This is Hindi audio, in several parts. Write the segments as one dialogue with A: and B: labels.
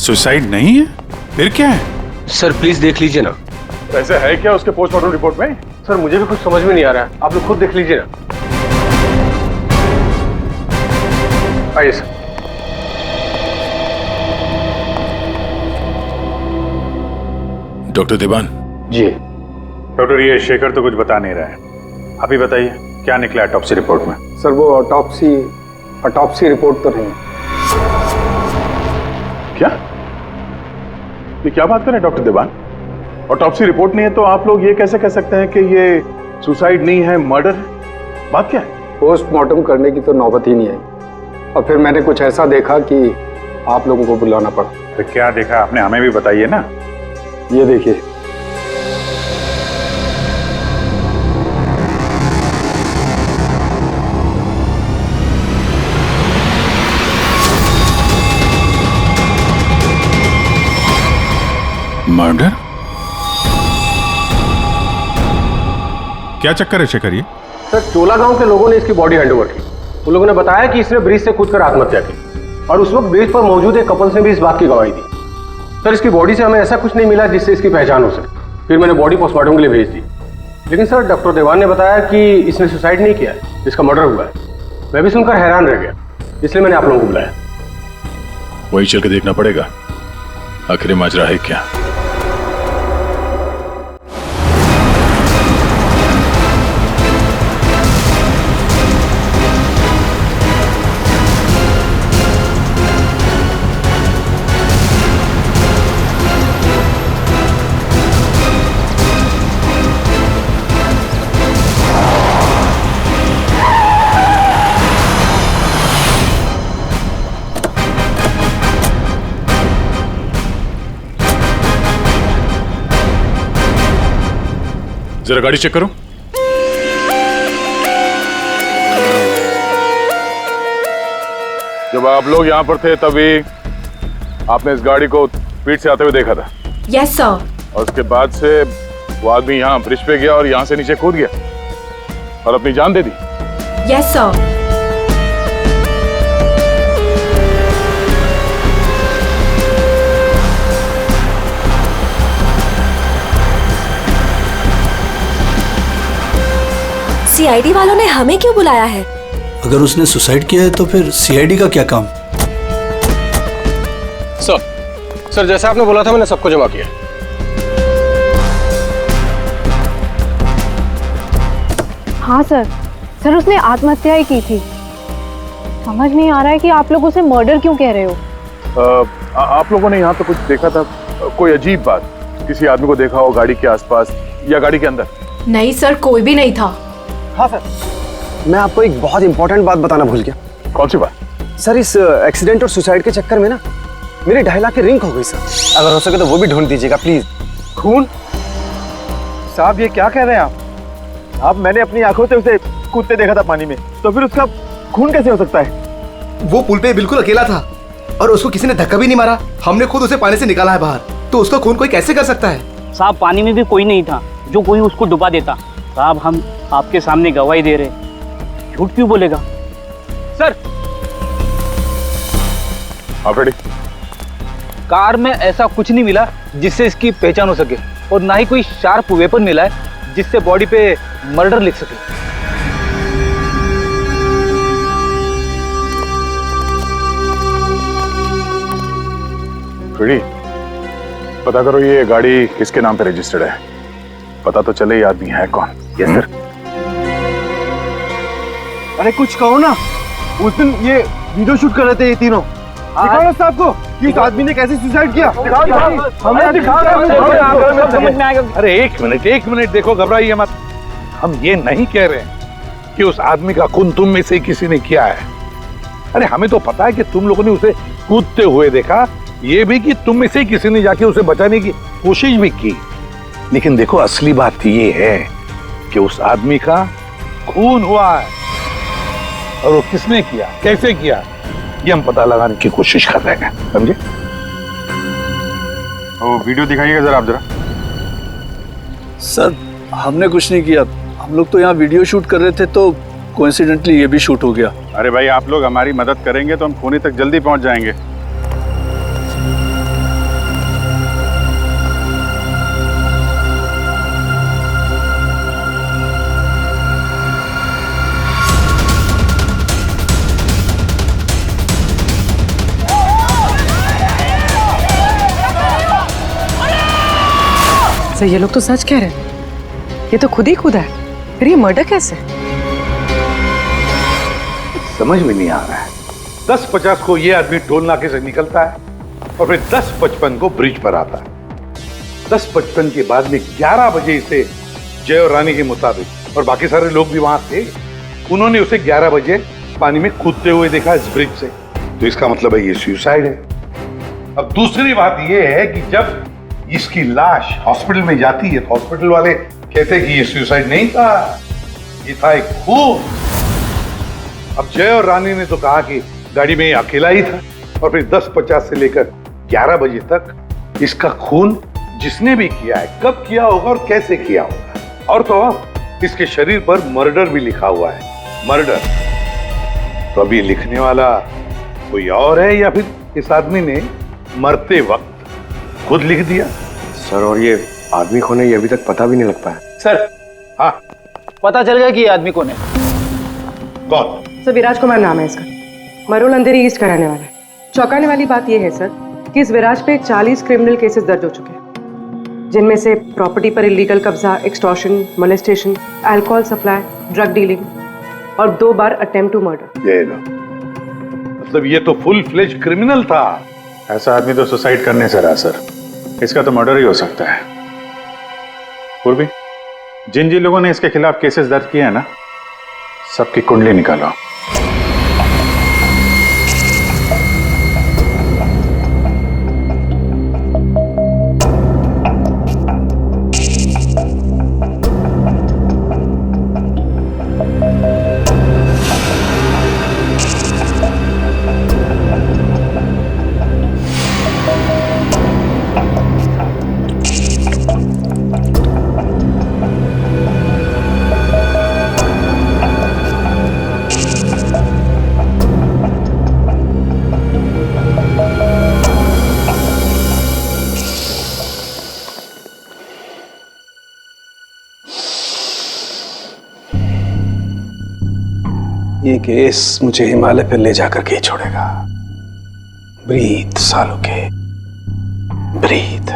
A: सुसाइड नहीं है, फिर क्या है?
B: सर प्लीज देख लीजिए ना।
C: ऐसा है क्या उसके पोस्टमार्टम रिपोर्ट में?
B: सर मुझे भी कुछ समझ में नहीं आ रहा है, आप लोग खुद देख लीजिए ना। आइए सर।
A: डॉक्टर देवान।
B: जी
C: डॉक्टर, ये शेखर तो कुछ बता नहीं रहा है, आप ही बताइए क्या निकला ऑटोप्सी रिपोर्ट में?
B: सर वो ऑटोप्सी रिपोर्ट तो नहीं है।
C: क्या? ये क्या बात कर रहे हैं डॉक्टर देवान? ऑटोप्सी रिपोर्ट नहीं है तो आप लोग ये कैसे कह सकते हैं कि ये सुसाइड नहीं है, मर्डर? बात क्या है?
B: पोस्टमार्टम करने की तो नौबत ही नहीं आई और फिर मैंने कुछ ऐसा देखा कि आप लोगों को बुलाना पड़ा।
C: तो क्या देखा आपने, हमें भी बताइए ना।
B: ये देखिए।
A: मर्डर? क्या चक्कर है शेखर ये?
B: सर चोला गांव के लोगों ने इसकी बॉडी हैंडओवर की। उन लोगों ने बताया कि इसने ब्रिज से कूदकर आत्महत्या की और उस वक्त ब्रिज पर मौजूद एक कपल्स ने भी इस बात की गवाही दी। सर इसकी बॉडी से हमें ऐसा कुछ नहीं मिला जिससे इसकी पहचान हो सके। फिर मैंने बॉडी पोस्टमार्टम के लिए भेज दी, लेकिन सर डॉक्टर देवान ने बताया कि इसने सुसाइड नहीं किया है, इसका मर्डर हुआ है। मैं भी सुनकर हैरान रह गया, इसलिए मैंने आप लोगों को बुलाया।
A: वही चल के देखना पड़ेगा आखिर माजरा है क्या। जरा गाड़ी चेक करो।
C: जब आप लोग यहाँ पर थे तभी आपने इस गाड़ी को स्पीड से आते हुए देखा था?
D: Yes sir.
C: और उसके बाद से वो आदमी यहाँ ब्रिज पे गया और यहाँ से नीचे कूद गया और अपनी जान दे दी?
D: Yes sir.
E: सीआईडी वालों ने हमें क्यों बुलाया है?
F: अगर उसने सुसाइड किया है तो फिर सीआईडी का क्या काम?
B: सर जैसा आपने बोला था मैंने सबको जमा किया।
G: हाँ सर उसने आत्महत्या ही की थी। समझ नहीं आ रहा है कि आप लोग उसे मर्डर क्यों कह रहे हो।
C: आप लोगों ने यहाँ पे कुछ देखा था? कोई अजीब बात, किसी आदमी को देखा हो गाड़ी के आसपास या गाड़ी के अंदर?
D: नहीं सर, कोई भी नहीं था।
H: हाँ सर, मैं आपको एक बहुत इंपॉर्टेंट बात बताना भूल गया।
C: कौन सी बात?
H: सर इस एक्सीडेंट और सुसाइड के चक्कर में ना मेरी 2.5 लाख की रिंग खो गई सर। अगर हो सके तो वो भी ढूंढ दीजिएगा प्लीज।
I: खून? साहब ये क्या कह रहे हैं आप? मैंने अपनी आंखों से उसे कूदते देखा था पानी में, तो फिर उसका खून कैसे हो सकता है?
H: वो पुल पे बिल्कुल अकेला था और उसको किसी ने धक्का भी नहीं मारा। हमने खुद उसे पानी से निकाला है बाहर, तो उसका खून कोई कैसे कर सकता है?
J: साहब पानी में भी कोई नहीं था जो कोई उसको डुबा देता। साहब हम आपके सामने गवाही दे रहे, झूठ क्यों बोलेगा? सर
C: आप रेडी?
J: कार में ऐसा कुछ नहीं मिला जिससे इसकी पहचान हो सके और ना ही कोई शार्प वेपन मिला है जिससे बॉडी पे मर्डर लिख सके।
C: रेडी? पता करो ये गाड़ी किसके नाम पे रजिस्टर्ड है, पता तो चले ये आदमी है कौन।
I: Yes sir. अरे कुछ कहो ना, उस दिन ये वीडियो शूट कर रहे थे ये तीनों। दिखाओ ना साहब को कि उस आदमी ने कैसे सुसाइड किया। हमें दिखाओ।
K: अरे एक मिनट देखो, घबराइए मत। हम ये नहीं कह रहे हैं कि उस आदमी का खून तुम में से किसी ने किया है। अरे हमें तो पता है कि तुम लोगों ने उसे कूदते हुए देखा, ये भी कि तुम में से किसी ने जाके उसे बचाने की कोशिश भी की। लेकिन देखो असली बात ये है कि उस आदमी का खून हुआ है और वो किसने किया, कैसे किया, ये हम पता लगाने की कोशिश कर रहे हैं, समझे?
C: वो वीडियो दिखाइएगा जरा आप। जरा
F: सर हमने कुछ नहीं किया, हम लोग तो यहाँ वीडियो शूट कर रहे थे तो कोइंसिडेंटली ये भी शूट हो गया।
C: अरे भाई आप लोग हमारी मदद करेंगे तो हम खूनी तक जल्दी पहुंच जाएंगे।
L: सर ये लोग तो सच कह रहे हैं, ये तो खुद ही खुदा है, फिर ये मर्डर कैसे?
K: समझ में नहीं आ रहा है। 10:50 को ये आदमी टोल नाके से निकलता है और फिर 10:55 को ब्रिज पर आता है। 10:55 के बाद में 11 बजे इसे जय और रानी के मुताबिक, और बाकी सारे लोग भी वहां थे, उन्होंने उसे 11 बजे पानी में कूदते हुए देखा इस ब्रिज से। तो इसका मतलब है ये सुसाइड है। अब दूसरी बात ये है कि जब इसकी लाश हॉस्पिटल में जाती है तो हॉस्पिटल वाले कहते हैं कि ये सुसाइड नहीं था, ये था एक खून। अब जय और रानी ने तो कहा कि गाड़ी में अकेला ही था, और फिर 10:50 से लेकर 11 बजे तक इसका खून जिसने भी किया है, कब किया होगा और कैसे किया होगा। और तो इसके शरीर पर मर्डर भी लिखा हुआ है, मर्डर। तो अब ये लिखने वाला कोई और है या फिर इस आदमी ने मरते वक्त खुद लिख दिया?
B: सर, और ये आदमी कौन है ये अभी तक पता भी नहीं लग पाया।
J: सर,
K: हाँ
J: पता चल गया कि ये आदमी कौन है।
K: कौन?
L: सर विराज कुमार नाम है इसका, मरोल अंधेरी ईस्ट का रहने वाला है। चौंकाने वाली बात यह है सर कि इस विराज पे 40 क्रिमिनल केसेस दर्ज हो चुके हैं, जिनमें से प्रॉपर्टी पर इलीगल कब्जा, extortion, molestation, alcohol supply, drug dealing और 2 बार अटेम्प्ट टू मर्डर।
K: ये लो, मतलब ये तो फुल फ्लेज क्रिमिनल था।
A: ऐसा आदमी तो सुसाइड करने से रहा सर, इसका तो मर्डर ही हो सकता है। पूर्वी, जिन जिन लोगों ने इसके खिलाफ केसेस दर्ज किए हैं ना, सबकी कुंडली निकालो।
H: ये केस मुझे हिमालय पर ले जाकर के ही छोड़ेगा। ब्रीथ सालों के, ब्रीथ।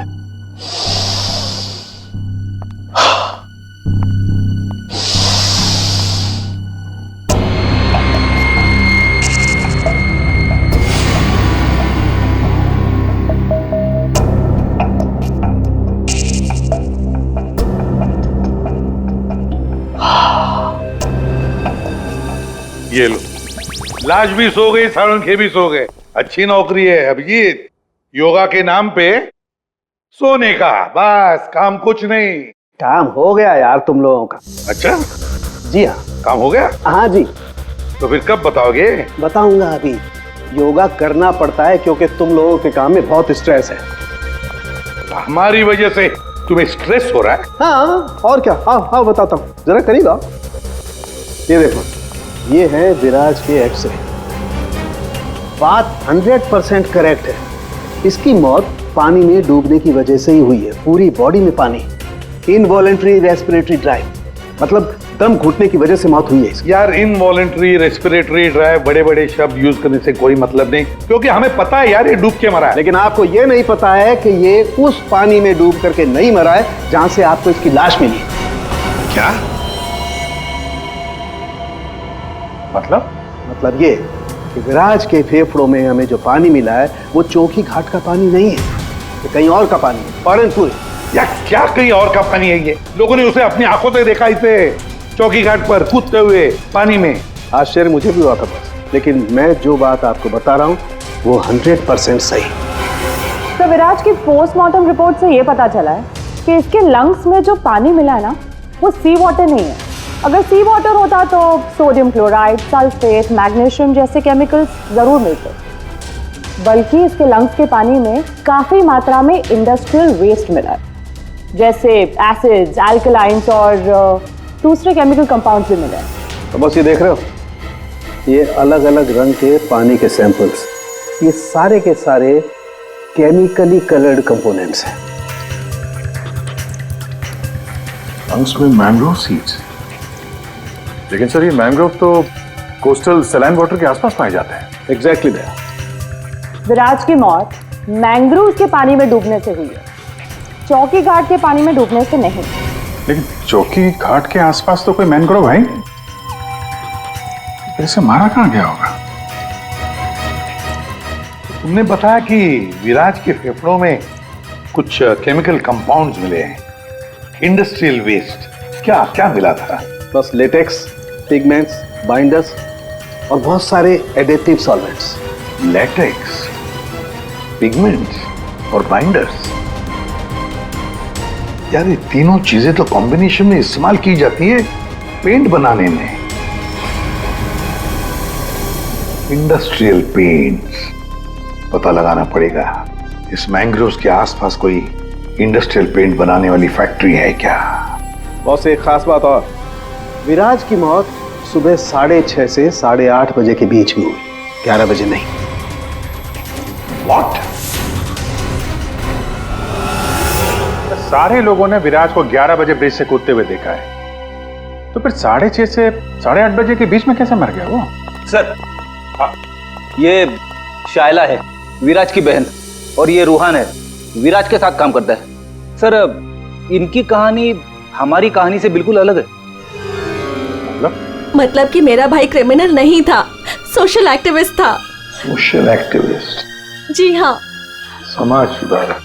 K: ये लो, लाश भी सो गई, साळुंखे भी सो गए। अच्छी नौकरी है अभिजीत, योगा के नाम पे सोने का, बस काम कुछ नहीं।
F: काम हो गया यार तुम लोगों का।
K: अच्छा,
F: जी हाँ,
K: काम हो गया?
F: हाँ जी।
K: तो फिर कब बताओगे?
F: बताऊंगा अभी। योगा करना पड़ता है क्योंकि तुम लोगों के काम में बहुत स्ट्रेस है।
K: हमारी वजह से तुम्हें स्ट्रेस हो रहा है?
F: हाँ, और क्या। हाँ हाँ बताता हूँ, जरा करीब आओ। ये देखो, ये है विराज के एक्सरे। बात 100% करेक्ट है। इसकी मौत पानी में डूबने की वजह से ही हुई है। पूरी बॉडी में पानी, इनवॉलेंट्री रेस्पिरेटरी ड्राइव, मतलब दम घुटने की वजह से मौत हुई है इसकी।
K: यार, इनवॉलेंट्री रेस्पिरेटरी ड्राइव बड़े बड़े शब्द यूज करने से कोई मतलब नहीं, क्योंकि हमें पता है यार ये डूब के मरा है।
F: लेकिन आपको ये नहीं पता है कि ये उस पानी में डूब करके नहीं मरा है जहां से आपको इसकी लाश मिली।
K: क्या
F: मतलब ये कि विराज के फेफड़ों में हमें जो पानी मिला है वो चौकी घाट का पानी नहीं है, ये कहीं और का पानी है, पालनपुर।
K: यार क्या कहीं और का पानी है? ये लोगों ने उसे अपनी आंखों से देखा, इसे चौकी घाट पर कूदते हुए पानी में।
F: आश्चर्य मुझे भी हुआ था बस, लेकिन मैं जो बात आपको बता रहा हूँ वो 100% सही।
G: तो विराज की पोस्टमार्टम रिपोर्ट से ये पता चला है कि इसके लंग्स में जो पानी मिला है ना, वो सी वाटर नहीं है। अगर सी वाटर होता तो सोडियम क्लोराइड, सल्फेट, मैग्नीशियम जैसे केमिकल्स जरूर मिलते, बल्कि इसके लंग्स के पानी में काफी मात्रा में इंडस्ट्रियल वेस्ट मिला है, जैसे एसिड्स, एल्कलाइंस और दूसरे केमिकल कंपाउंड्स भी मिले हैं।
F: तो बस ये देख रहे हो, ये अलग अलग रंग के पानी के सैंपल्स, ये सारे के सारे केमिकली कलर्ड कंपोनेंट्स हैं।
A: लंग्स में मैंग्रोव सीड्स, लेकिन सर ये मैंग्रोव तो कोस्टल सैलाइन वाटर के आसपास पाए जाते हैं।
F: Exactly that.
G: विराज की मौत मैंग्रोव के पानी में डूबने से हुई है। चौकी घाट के पानी में डूबने से नहीं।
A: लेकिन चौकी घाट के आसपास तो कोई मैनग्रोव है। इसे मारा कहाँ गया होगा?
K: तुमने बताया कि विराज के फेफड़ों में कुछ केमिकल कंपाउंड्स मिले हैं, इंडस्ट्रियल वेस्ट। क्या क्या मिला था?
F: बस लेटेक्स, पिगमेंट्स, बाइंडर्स और बहुत सारे एडेटिव सॉल्वेंट्स।
K: लेटेक्स, पिगमेंट्स और बाइंडर्स। यार ये तीनों चीजें तो कॉम्बिनेशन में इस्तेमाल की जाती है पेंट बनाने में। इंडस्ट्रियल पेंट्स, पता लगाना पड़ेगा इस मैंग्रोव्स के आसपास कोई इंडस्ट्रियल पेंट बनाने वाली फैक्ट्री है क्या?
F: बॉस एक खास बात और, विराज की मौत सुबह 6:30 से 8:30 बजे के बीच में हुई, 11 बजे नहीं।
K: What?
A: सारे लोगों ने विराज को 11 बजे ब्रिज से कूदते हुए देखा है, तो फिर 6:30 से 8:30 बजे के बीच में कैसे मर गया वो?
J: सर ये शायला है, विराज की बहन, और ये रूहान है, विराज के साथ काम करता है। सर इनकी कहानी हमारी कहानी से बिल्कुल अलग है।
E: मतलब कि मेरा भाई क्रिमिनल नहीं था, सोशल एक्टिविस्ट था।
K: Social activist?
E: जी हाँ।
K: समाज सुधारक,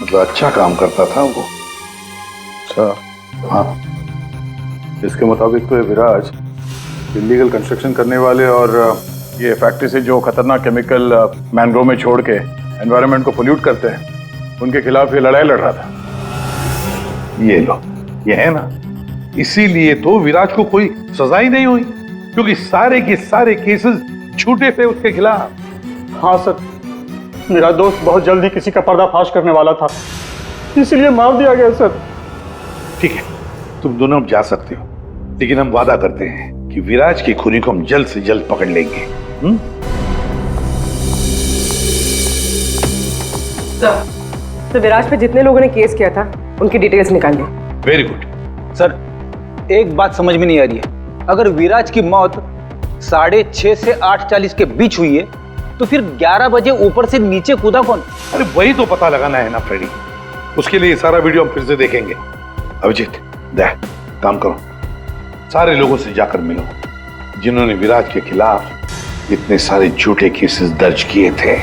K: मतलब अच्छा काम करता था वो।
C: अच्छा,
K: हाँ।
C: इसके मुताबिक तो ये विराज इलीगल कंस्ट्रक्शन करने वाले और ये फैक्ट्री से जो खतरनाक केमिकल मैंग्रोव में छोड़ के एनवायरनमेंट को पोल्यूट करते हैं, उनके खिलाफ ये लड़ाई लड़ रहा था।
K: ये लो, ये है ना, इसीलिए तो विराज को कोई सजा ही नहीं हुई, क्योंकि सारे के सारे केसेस झूठे थे उसके खिलाफ।
B: हाँ सर, मेरा दोस्त बहुत जल्दी किसी का पर्दाफाश करने वाला था, इसीलिए मार दिया गया सर।
K: ठीक है, तुम दोनों अब जा सकते हो, लेकिन हम वादा करते हैं कि विराज के खूनी को हम जल्द से जल्द पकड़ लेंगे।
L: तो विराज पे जितने लोगों ने केस किया था उनकी डिटेल्स निकाल ली।
K: Very good.
J: सर एक बात समझ में नहीं आ रही है, अगर विराज की मौत 6:30 से 8:40 के बीच हुई है, तो फिर 11 बजे ऊपर से नीचे कूदा कौन?
K: अरे वही तो पता लगाना है ना फ्रेडी, उसके लिए सारा वीडियो हम फिर से देखेंगे। अभिजीत दे काम करो, सारे लोगों से जाकर मिलो जिन्होंने विराज के खिलाफ इतने सारे झूठे केसेस दर्ज किए थे।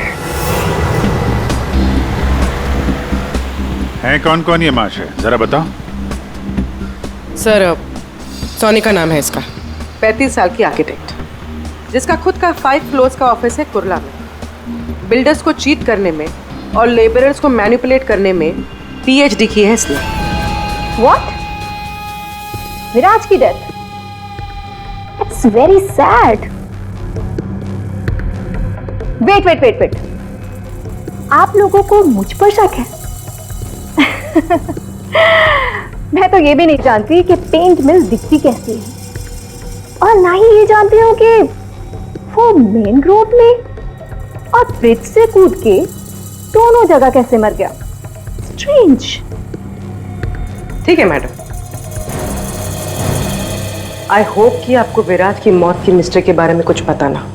A: हैं कौन कौन ये माशे, जरा बताओ।
L: सर सोनी का नाम है इसका, 35 साल की आर्किटेक्ट, जिसका खुद का 5 फ्लोर्स का ऑफिस है कुर्ला में। बिल्डर्स को चीट करने में और लेबरर्स को मैनिपुलेट करने में PhD की है इसने।
G: व्हाट? विराज की death? It's very sad. Wait, आप लोगों को मुझ पर शक है? मैं तो ये भी नहीं जानती कि पेंट मिल दिखती कैसी है, और ना ही ये जानती हूँ कि वो मेन रोड में और ब्रिज से कूद के दोनों जगह कैसे मर गया। स्ट्रेंज।
L: ठीक है मैडम, आई होप कि आपको विराज की मौत की मिस्ट्री के बारे में कुछ पता ना,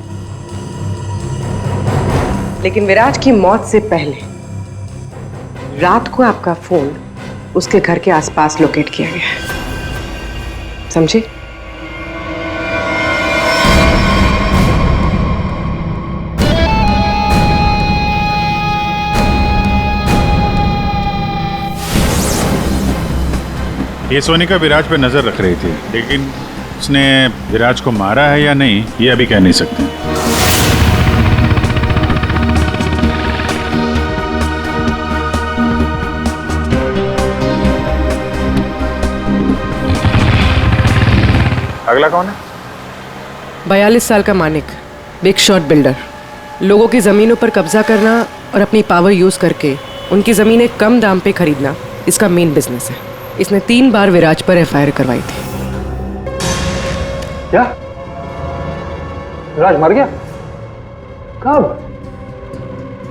L: लेकिन विराज की मौत से पहले रात को आपका फोन उसके घर के आसपास लोकेट किया गया है, समझे?
A: ये सोनिका विराज पे नजर रख रही थी, लेकिन उसने विराज को मारा है या नहीं ये अभी कह नहीं सकते। अगला कौन है?
L: 42 साल का मानिक, बिग शॉट बिल्डर। लोगों की जमीनों पर कब्जा करना और अपनी पावर यूज करके उनकी जमीनें कम दाम पे खरीदना इसका मेन बिजनेस है। इसने 3 बार विराज पर FIR करवाई थी।
B: क्या? विराज मर गया? कब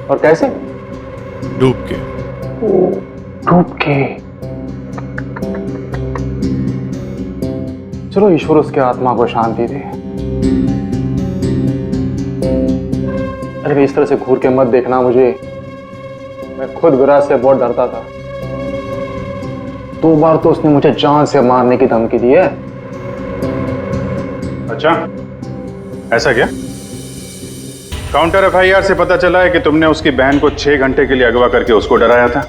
B: और कैसे?
A: डूब के।
B: डूब के? चलो ईश्वर उसके आत्मा को शांति दे। अरे इस तरह से घूर के मत देखना मुझे, मैं खुद विराज से बहुत डरता था। 2 बार तो उसने मुझे जान से मारने की धमकी दी है।
A: अच्छा, ऐसा क्या? काउंटर एफआईआर से पता चला है कि तुमने उसकी बहन को 6 घंटे के लिए अगवा करके उसको डराया था।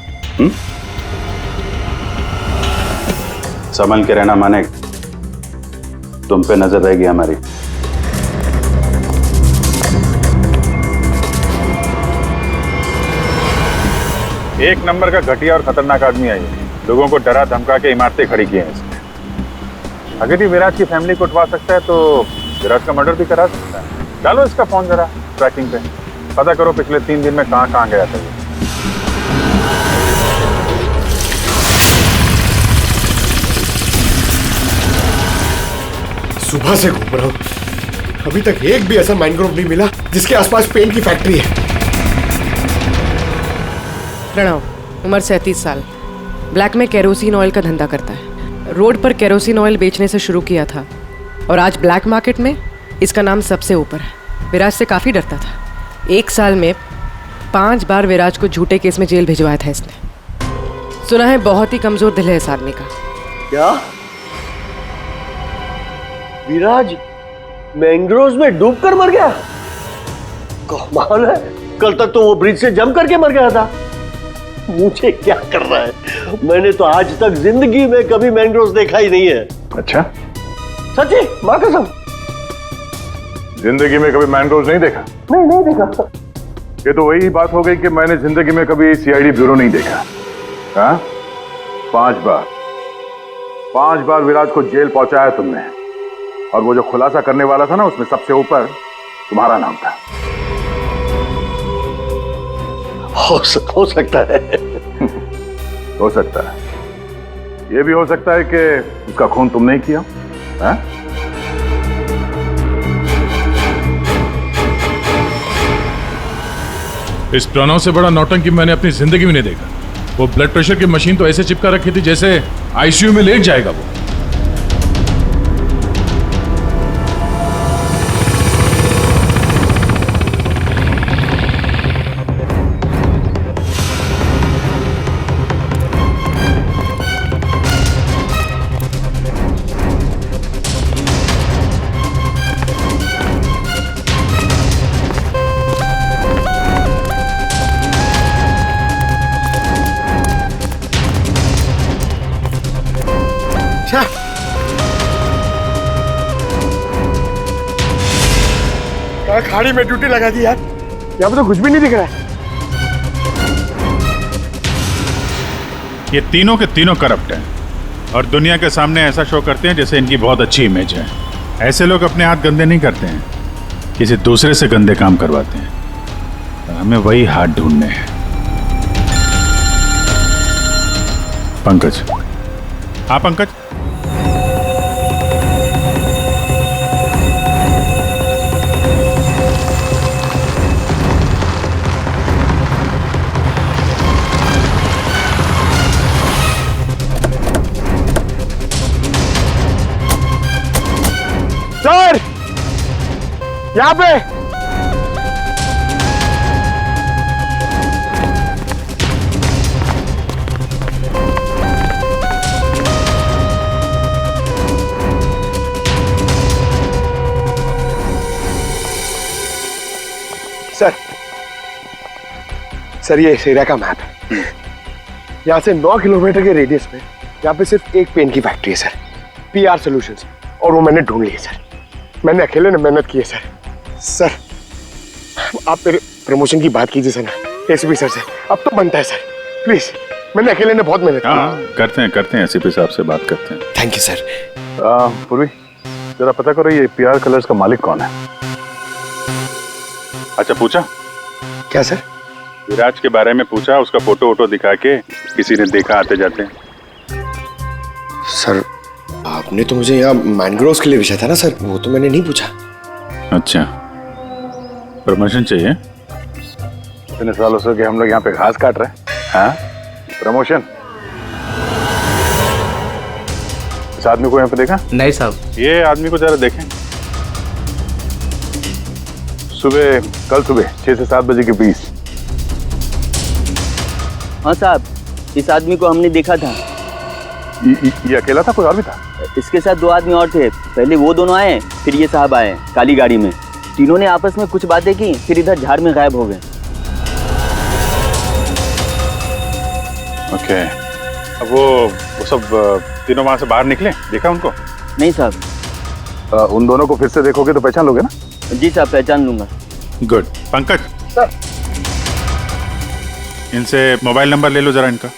A: संभल के रहना माने, तुम पे नजर रहेगी हमारी। एक नंबर का घटिया और खतरनाक आदमी है ये। लोगों को डरा धमका के इमारतें खड़ी की हैं इसने। अगर ये विराज की फैमिली को उठवा सकता है तो विराज का मर्डर भी करा सकता है। डालो इसका फोन जरा ट्रैकिंग पे, पता करो पिछले 3 दिन में कहां कहां गया था ये।
M: सुबह से घूम रहा हूं, अभी तक एक भी ऐसा मैनग्रोव नहीं मिला जिसके आसपास पेंट की फैक्ट्री है।
L: प्रणव, उम्र 37 साल, ब्लैक में केरोसिन ऑयल का धंधा करता है। रोड पर केरोसिन ऑयल बेचने से शुरू किया था और आज ब्लैक मार्केट में इसका नाम सबसे ऊपर है। विराज से काफ़ी डरता था। 1 साल में 5 बार विराज को झूठे केस में जेल भिजवाया था इसने। सुना है बहुत ही कमजोर दिल है इस आदमी का।
I: क्या विराज मैंग्रोव्स में डूबकर मर गया? कमाल है, कल तक तो वो ब्रिज से जंप करके मर गया था। मुझे क्या कर रहा है? मैंने तो आज तक जिंदगी में कभी मैंग्रोव्स देखा ही नहीं है।
C: अच्छा,
I: सच्ची मां कसम।
C: जिंदगी में कभी मैंग्रोव्स नहीं देखा?
I: नहीं देखा।
C: ये तो वही बात हो गई कि मैंने जिंदगी में कभी सीआईडी ब्यूरो नहीं देखा। हाँ, 5 बार विराज को जेल पहुंचाया तुमने, और वो जो खुलासा करने वाला था ना, उसमें सबसे ऊपर तुम्हारा नाम था।
I: हो सकता है।
C: हो सकता है। ये भी हो सकता है कि उसका खून तुमने ही किया। हाँ?
K: इस प्रणव से बड़ा नौटंकी मैंने अपनी जिंदगी में नहीं देखा। वो ब्लड प्रेशर की मशीन तो ऐसे चिपका रखी थी जैसे आईसीयू में लेट जाएगा वो।
M: खाड़ी में ड्यूटी लगा दी यार, यहाँ पे तो कुछ भी नहीं दिख रहा है।
A: ये तीनों के तीनों करप्ट हैं और दुनिया के सामने ऐसा शो करते हैं जैसे इनकी बहुत अच्छी इमेज है। ऐसे लोग अपने हाथ गंदे नहीं करते हैं, किसी दूसरे से गंदे काम करवाते हैं। और हमें वही हाथ ढूंढने हैं। पंकज। हाँ पंकज।
M: सर, यहाँ पे सर ये इस एरिया का मैप है। यहाँ से 9 किलोमीटर के रेडियस में यहाँ पे सिर्फ एक पेन की फैक्ट्री है सर, पीआर सॉल्यूशंस, और वो मैंने ढूंढ ली है सर। मैंने अकेले ने मेहनत की है सर। आप मेरे प्रमोशन की बात कीजिए सर ना एसीपी सर से, अब तो बनता है सर, प्लीज। मैंने अकेले ने बहुत मेहनत की।
A: करते हैं एसीपी साहब से बात करते हैं।
M: Thank you sir.
C: पूर्वी, जरा पता करो ये पीआर कलर्स का मालिक कौन है?
A: अच्छा, पूछा
M: क्या सर?
A: विराज के बारे में पूछा, उसका फोटो वोटो दिखा के किसी ने देखा आते जाते?
M: सर आपने तो मुझे यहाँ मैनग्रोव्स के लिए भेजा था ना सर, वो तो मैंने नहीं पूछा।
A: अच्छा, प्रमोशन चाहिए?
C: इतने सालों से कि हम लोग यहाँ पे घास काट रहे हैं। हाँ, प्रमोशन? इस आदमी को यहाँ पे देखा?
J: नहीं साहब।
A: ये आदमी को जरा देखें। कल सुबह 6 से 7 बजे के बीच।
J: हाँ साहब, इस आदमी को हमने देखा था।
C: ये अकेला था, कोई और भी था?
J: इसके साथ 2 आदमी और थे। पहले वो दोनों आए, फिर ये साहब आए काली गाड़ी में। तीनों ने आपस में कुछ बातें की, फिर इधर झाड़ में गायब हो गए।
A: ओके, अब वो सब तीनों वहां से बाहर निकले, देखा उनको?
J: नहीं साहब।
C: उन दोनों को फिर से देखोगे तो पहचान लोगे ना?
J: जी साहब, पहचान लूंगा।
A: गुड। पंकज
M: सर,
A: इनसे मोबाइल नंबर ले लो जरा इनका।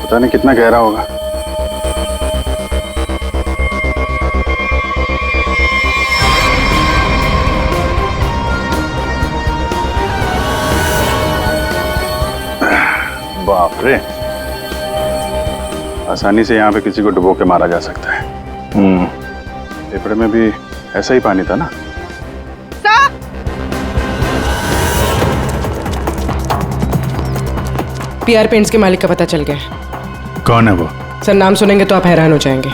C: पता नहीं कितना गहरा होगा।
A: बाप रे, आसानी से यहाँ पे किसी को डुबो के मारा जा सकता है। पेपर में भी ऐसा ही पानी था ना?
L: पीआर पेंट्स के मालिक का पता चल गया है।
A: कौन है वो?
L: सर, नाम सुनेंगे तो आप हैरान हो जाएंगे।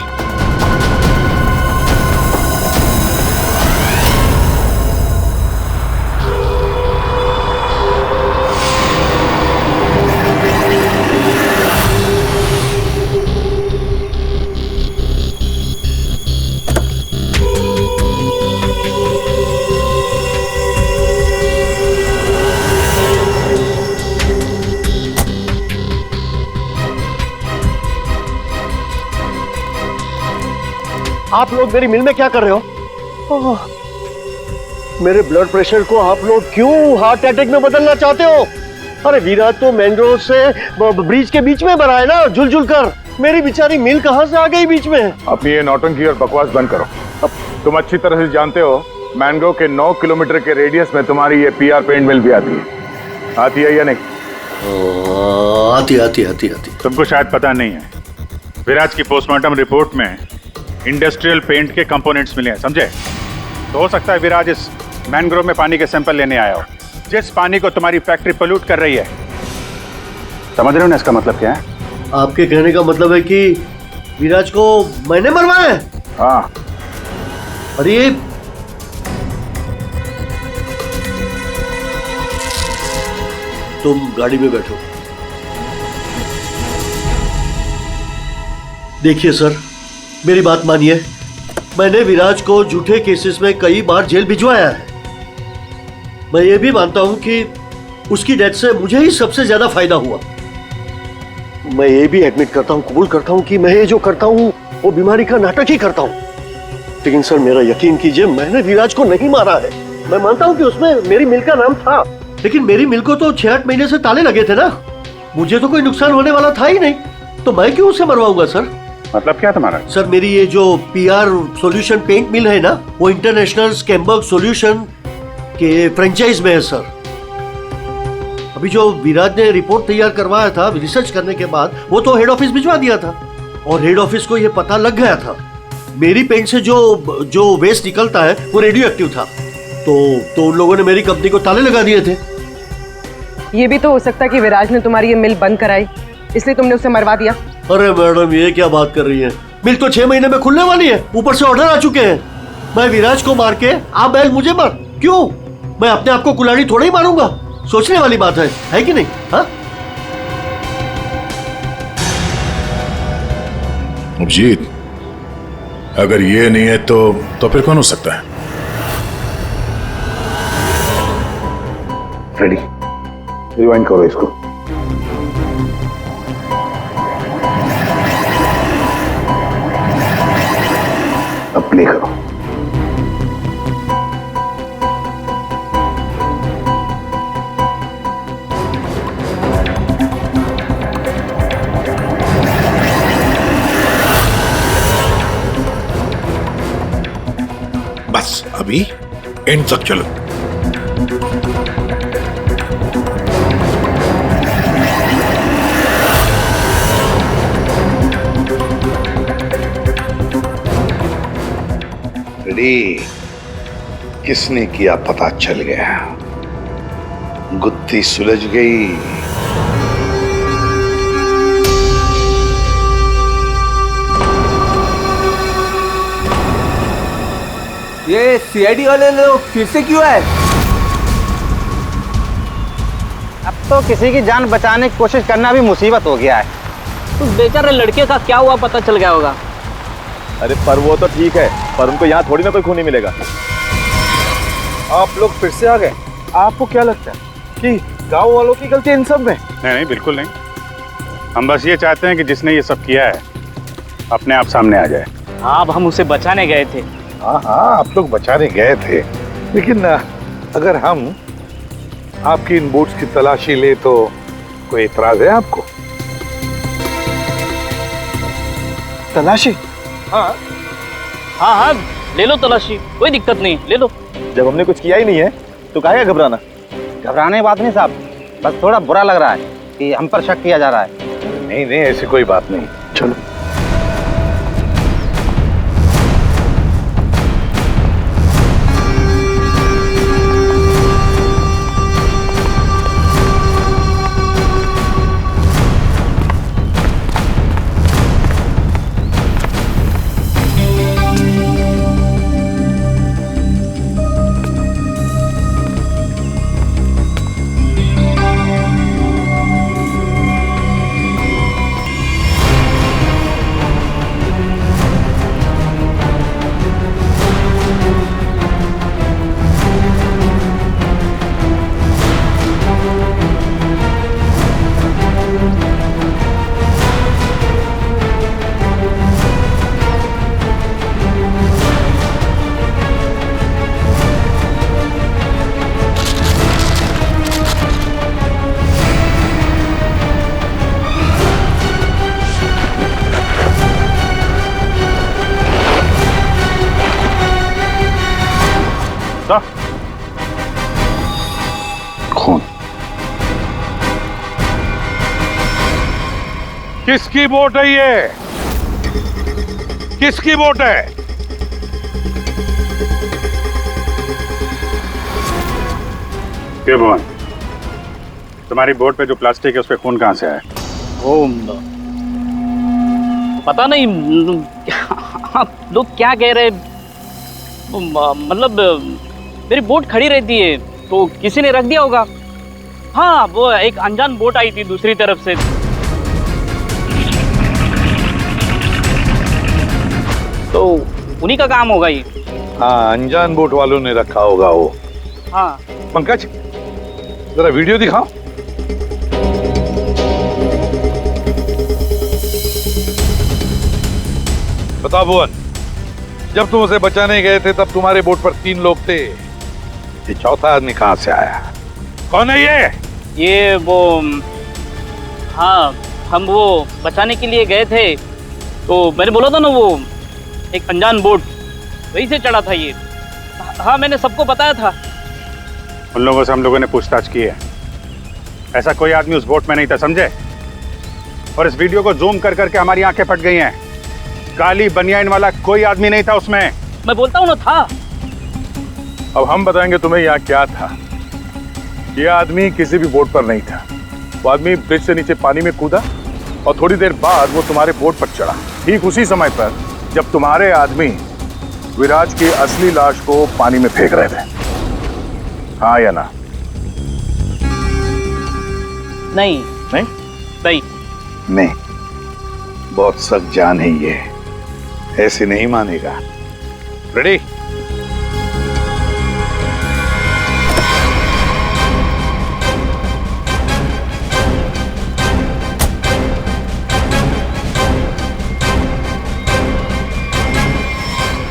I: आप लोग मेरी मिल में क्या कर रहे हो? मेरे ब्लड प्रेशर को आप लोग क्यों हार्ट अटैक में बदलना चाहते हो? अरे विराज तो मैंग्रोव से ब्रिज के बीच में बना है ना, झुल झुल कर। मेरी बेचारी मिल कहां से आ गई बीच में?
C: अपनी ये नौटंकी और बकवास बंद करो। तुम अच्छी तरह से जानते हो मैंग्रोव के 9 किलोमीटर के रेडियस में तुम्हारी ये पीआर पेंट मिल भी आती है। आती है या नहीं?
I: आती।
A: तुमको शायद पता नहीं है, विराज की पोस्टमार्टम रिपोर्ट में इंडस्ट्रियल पेंट के कंपोनेंट्स मिले हैं, समझे? तो हो सकता है विराज इस मैंग्रोव में पानी के सैंपल लेने आया हो, जिस पानी को तुम्हारी फैक्ट्री पोल्यूट कर रही है। समझ रहे हो ना इसका मतलब क्या है?
I: आपके कहने का मतलब है कि विराज को मैंने मरवाया है?
C: हाँ।
I: अरे तुम गाड़ी में बैठो। देखिए सर, मेरी बात मानिए, मैंने विराज को झूठे केसेस में कई बार जेल भिजवाया है। मैं ये भी मानता हूं कि उसकी डेथ से मुझे ही सबसे ज्यादा फायदा हुआ। मैं ये भी एडमिट करता हूं, कबूल करता हूं कि मैं ये जो करता हूं वो बीमारी का नाटक ही करता हूं। लेकिन सर मेरा यकीन कीजिए, मैंने विराज को नहीं मारा है। मैं मानता हूं कि उसमें मेरी मिल का नाम था, लेकिन मेरी मिल को तो 6-8 महीने से ताले लगे थे ना। मुझे तो कोई नुकसान होने वाला था ही नहीं, तो मैं क्यों उसे मरवाऊंगा सर?
A: मतलब क्या तुम्हारा?
I: सर मेरी ये जो पीआर सॉल्यूशन पेंट मिल है ना, वो इंटरनेशनल स्कैम्बर्ग सॉल्यूशन के फ्रेंचाइज में है सर। अभी जो विराज ने रिपोर्ट तैयार करवाया था रिसर्च करने के बाद, वो तो हेड ऑफिस भिजवा दिया था और हेड ऑफिस को ये पता लग गया था मेरी पेंट से जो वेस्ट निकलता है वो रेडियो एक्टिव था। तो उन लोगों ने मेरी कंपनी को ताले लगा दिए थे।
L: ये भी तो हो सकता है कि विराज ने तुम्हारी ये मिल बंद कराई, इसलिए तुमने उसे मरवा दिया।
I: अरे मैडम, ये क्या बात कर रही है? मिल तो 6 महीने में खुलने वाली है, ऊपर से ऑर्डर आ चुके हैं। मैं विराज को मार के आप बैल मुझे मार क्यों? मैं अपने आप को कुल्हाड़ी थोड़ा ही मारूंगा। सोचने वाली बात है कि नहीं? हाँ,
C: अभिजीत, अगर ये नहीं है तो फिर कौन हो सकता है?
M: रेडी, रिवाइंड करो इसको। अब प्ले करो।
K: बस अभी एंड तक चलो।
M: रेडी, किसने किया पता चल गया, गुत्थी सुलझ गई।
J: ये सीआईडी वाले लोग फिर से क्यों आए?
N: अब तो किसी की जान बचाने की कोशिश करना भी मुसीबत हो गया है।
J: उस बेचारे लड़के का क्या हुआ पता चल गया होगा।
A: अरे पर वो तो ठीक है, पर उनको यहाँ थोड़ी ना कोई खूनी मिलेगा।
K: आप लोग फिर से आ गए। आपको क्या लगता है कि गांव वालों की गलती इन सब में?
A: नहीं नहीं, बिल्कुल नहीं। हम बस ये चाहते हैं कि जिसने ये सब किया है अपने आप सामने आ जाए।
J: अब हम उसे बचाने गए थे।
K: हाँ हाँ, आप लोग बचाने गए थे, लेकिन अगर हम आपकी इन बूट्स की तलाशी ले तो कोई इतराज है आपको?
N: तलाशी?
J: हाँ हाँ हाँ, ले लो तलाशी, कोई दिक्कत नहीं, ले लो।
A: जब हमने कुछ किया ही नहीं है तो काहे घबराना?
N: घबराने की बात नहीं साहब, बस थोड़ा बुरा लग रहा है कि हम पर शक किया जा रहा है।
K: नहीं नहीं, ऐसी कोई बात नहीं। चलो।
C: खून
K: किसकी बोट है ये? किसकी बोट है?
A: क्यों भुवन, तुम्हारी बोट पे जो प्लास्टिक है उस पे खून कहाँ से आया?
J: ओ, पता नहीं आप लोग क्या कह रहे, मतलब मेरी बोट खड़ी रहती है तो किसी ने रख दिया होगा। हाँ, वो एक अनजान बोट आई थी दूसरी तरफ से, तो उन्हीं का काम होगा ये।
K: हाँ, अनजान बोट वालों ने रखा होगा वो।
J: हाँ
K: पंकज, जरा वीडियो दिखाओ। बताओ भुवन, जब तुम उसे बचाने गए थे तब तुम्हारे बोट पर 3 लोग थे, ये चौथा आदमी कहाँ से आया? कौन है ये?
J: ये वो, हाँ हम वो बचाने के लिए गए थे तो मैंने बोला था ना, वो एक अनजान बोट वहीं से चढ़ा था ये। हाँ, मैंने सबको बताया था।
A: उन लोगों से हम लोगों ने पूछताछ की है, ऐसा कोई आदमी उस बोट में नहीं था, समझे? और इस वीडियो को जूम कर करके हमारी आंखें फट गई हैं। काली बनियान वाला कोई आदमी नहीं था उसमें।
J: मैं बोलता हूँ ना था।
C: अब हम बताएंगे तुम्हें यहाँ क्या था। यह आदमी किसी भी बोट पर नहीं था। वो आदमी ब्रिज से नीचे पानी में कूदा और थोड़ी देर बाद वो तुम्हारे बोट पर चढ़ा, ठीक उसी समय पर जब तुम्हारे आदमी विराज की असली लाश को पानी में फेंक रहे थे। हाँ या ना?
J: नहीं
C: नहीं
J: नहीं
K: नहीं, बहुत सख्त जान है ये, ऐसे नहीं मानेगा। रेडी?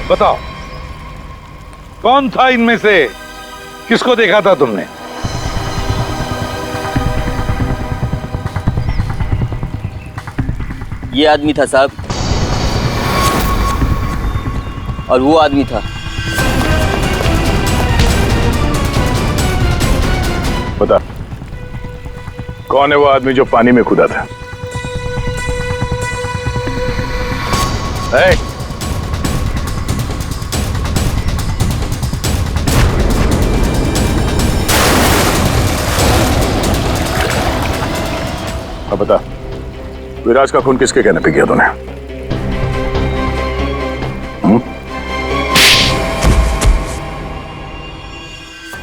K: बताओ, कौन था इनमें से? किसको देखा था तुमने?
O: ये आदमी था साहब, और वो आदमी था।
C: बता, कौन है वो आदमी जो पानी में कूदा था? है? अब बता, विराज का खून किसके कहने पे किया तूने?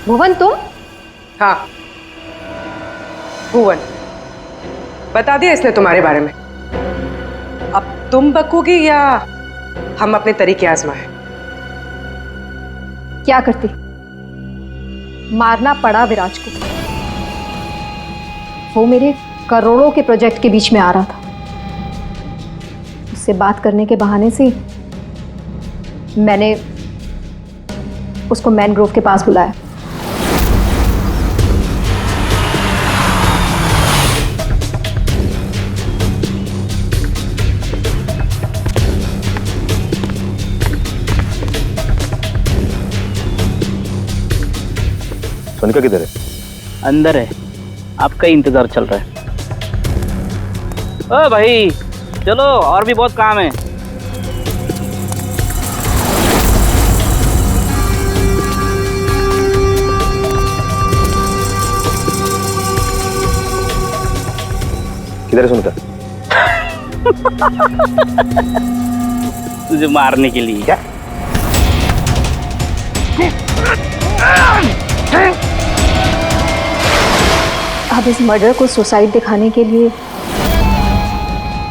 L: भुवन तुम? हाँ, भुवन। बता दिया इसने तुम्हारे बारे में। अब तुम बकोगी या हम अपने तरीके आजमाएं?
D: क्या करती? मारना पड़ा विराज को। वो मेरे करोड़ों के प्रोजेक्ट के बीच में आ रहा था। उससे बात करने के बहाने से मैंने उसको मैनग्रोव के पास बुलाया।
C: सोनिका किधर है?
J: अंदर है, आपका ही इंतजार चल रहा है। ओ भाई चलो, और भी बहुत काम है।
C: किधर है सोनिका?
J: तुझे मारने के लिए। क्या?
D: अब इस मर्डर को सुसाइड दिखाने के लिए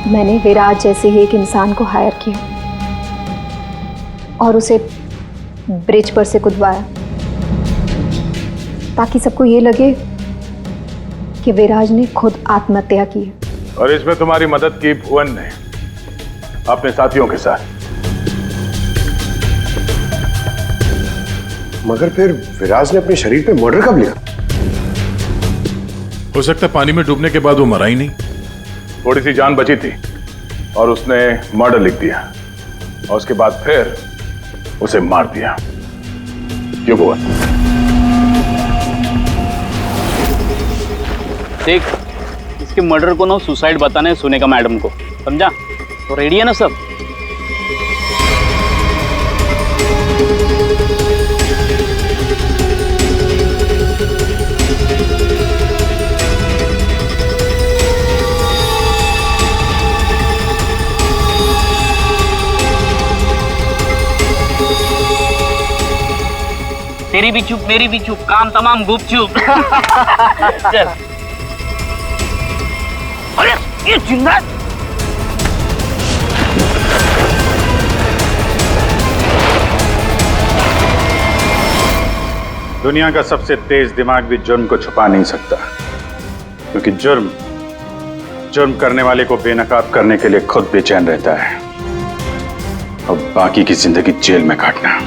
D: मैंने विराज जैसे ही एक इंसान को हायर किया और उसे ब्रिज पर से कूदवाया, ताकि सबको ये लगे कि विराज ने खुद आत्महत्या की है।
C: और इसमें तुम्हारी मदद की भुवन ने अपने साथियों के साथ।
M: मगर फिर विराज ने अपने शरीर पे मर्डर कब लिखा?
C: हो सकता है पानी में डूबने के बाद वो मरा ही नहीं, थोड़ी सी जान बची थी और उसने मर्डर लिख दिया और उसके बाद फिर उसे मार दिया। क्यों भुवन?
J: देख, इसके मर्डर को ना सुसाइड बताना है सुनेगा मैडम को, समझा? तो रेडी है ना सब? तेरी भी चुप, मेरी भी चुप, काम तमाम गुपचुप। चल। अरे ये जिंदा
A: दुनिया का सबसे तेज दिमाग भी जुर्म को छुपा नहीं सकता, क्योंकि जुर्म करने वाले को बेनकाब करने के लिए खुद बेचैन रहता है और बाकी की जिंदगी जेल में काटना।